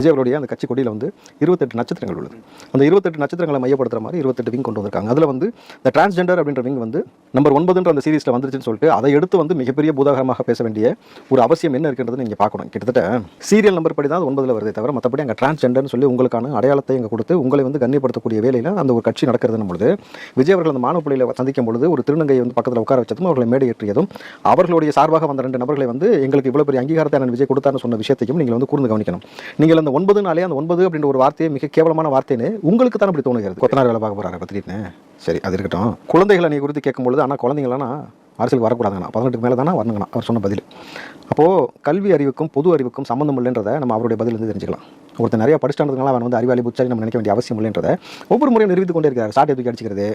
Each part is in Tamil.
விஜய் அவருடைய அந்த கட்சி கொடியில் வந்து 28 நட்சத்திரங்கள் உள்ளது. அந்த 28 நட்சத்திரங்களை மையப்படுத்துற மாதிரி 28 விங் கொண்டு வந்திருக்காங்க. அதில் வந்து இந்த டிரான்ஸ்ஜெண்டர் அப்படின்ற விங் வந்து நம்பர் 9 அந்த சீரீஸில் வந்துருச்சுன்னு சொல்லிட்டு அதை எடுத்து வந்து மிகப்பெரிய பூதாகரமாக பேச வேண்டிய ஒரு அவசியம் என்ன இருக்குன்றது நீங்கள் பார்க்கணும். கிட்டத்தட்ட சீரியல் நம்பர் படி தான் 9 வருதே தவிர மற்றபடி அங்கே டிரான்ஸ்ஜெண்டர்னு சொல்லி உங்களுக்கான அடையாளத்தை இங்கே கொடுத்து உங்களை வந்து கண்ணியப்படுத்தக்கூடிய வேலையில் அந்த ஒரு கட்சி நடக்கிறதுன்னு பொழுது விஜய் அவர்கள் அந்த மானப்புள்ளியில் சந்திக்கும் பொழுது ஒரு திருநங்கையை வந்து பக்கத்தில் உட்கார வச்சதும் அவர்களை மேடையேற்றியதும் அவர்களுடைய சார்பாக வந்த 2 நபர்களை வந்து எங்களுக்கு இவ்வளோ பெரிய அங்கீகாரத்தை நான் விஜய் கொடுத்தான்னு சொன்ன விஷயத்தையும் நீங்கள் வந்து கூர்ந்து கவனிக்கணும். நீங்கள் அந்த 9 நாளே அந்த 9 அப்படின்ற ஒரு வார்த்தையை மிக கேவலமான வார்த்தைன்னு உங்களுக்கு தான் அப்படி தோணுகிறது. கொத்தனார் வேலை பார்க்க போறாரு பத்திரின்னு. சரி, அது இருக்கட்டும். குழந்தைகளை நீ குறித்து கேட்கும்பொழுது ஆனால் குழந்தைங்களா அரசியல் வரக்கூடாதுங்கண்ணா, 18க்கு மேலே தானே வரணுங்கண்ணா அவர் சொன்ன பதில். அப்போது கல்வி அறிவுக்கும் பொது அறிவுக்கும் சம்மந்தம் இல்லைன்றதை நம்ம அவருடைய பதிலிருந்து தெரிஞ்சுக்கலாம். ஒருத்தர் நிறைய படிச்சுட்டான்றதுனால அவன் வந்து அறிவாளி புத்தாரி நம்ம நினைக்க வேண்டிய அவசியம் இல்லைன்றதை ஒவ்வொரு முறையும் நிரூபித்து கொண்டே இருக்கிறார். சாட்டை தூக்கி அடிக்கிறது,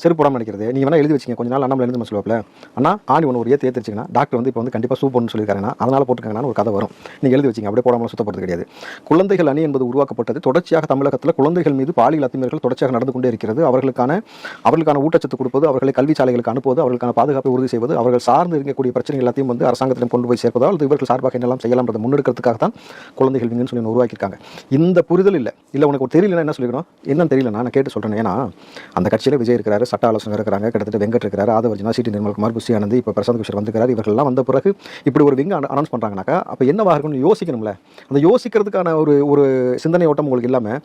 செருப்பு போடாமல் நினைக்கிறது. நீங்கள் வேணால் எழுதி வச்சிங்க, கொஞ்ச நாள் அண்ணாமலை எழுந்து சொல்லுவாப்பில் அண்ணா ஆணி ஒன்று ஒரு ஏற்றிச்சிங்கன்னா டாக்டர் வந்து இப்போ வந்து கண்டிப்பாக சூப்பர்னு சொல்லியிருக்காருன்னா அதனால் போட்டுருக்காங்கன்னு ஒரு கதை வரும். நீங்கள் எழுதி வச்சிங்க, அப்படியே போடாமல் சுத்தப்படுறது கிடையாது. குழந்தைகள் அணி என்பது உருவாக்கப்பட்டது தொடர்ச்சியாக தமிழகத்தில் குழந்தைகள் மீது பாலியல் அத்துமீறல்கள் தொடர்ச்சியாக நடந்து கொண்டே இருக்கிறது. அவர்களுக்கான ஊட்டச்சத்து கொடுப்பது, அவர்களை கல்வி சாலைகளுக்கு அனுப்புவது, அவர்களுக்கான பாதுகாப்பை உறுதி செய்வது, அவர்கள் சார்ந்து இருக்கக்கூடிய பிரச்சனைகள் எல்லாத்தையும் வந்து அரசாங்கத்திடம் கொண்டு போய் சேர்ப்பதால் அது இவர்கள் சார்பாக என்னெல்லாம் செய்யலாம்ன்றதை முன்னெடுக்கிறதுக்காக தான் குழந்தைகள் விங்குன்னு சொல்லி உருவாக்கியிருக்காங்க. இந்த புரிதல் இல்லை உனக்கு தெரியலன்னா என்ன சொல்லிக்கணும், என்னன்னு தெரியல நான் கேட்டு சொல்கிறேன். ஏன்னா அந்த கட்சியில் விஜய் இருக்கிறாரு, சட்ட ஆலோசனை இருக்கிறாங்க, கிட்டத்தட்ட வெங்கட் இருக்கிறாரு, ஆதவர்ஜனா, சிடி நிர்மல்குமார், புஷி ஆனந்த், இப்போ பிரசாந்த் கிஷோர் வந்துக்கிறார். இவர்கள்லாம் வந்த பிறகு இப்படி ஒரு விங் அனௌன்ஸ் பண்ணுறாங்கனாக்கா அப்போ என்னவாக இருக்குன்னு யோசிக்கணும்ல. அந்த யோசிக்கிறதுக்கான ஒரு சிந்தனை ஓட்டம் உங்களுக்கு இல்லாமல்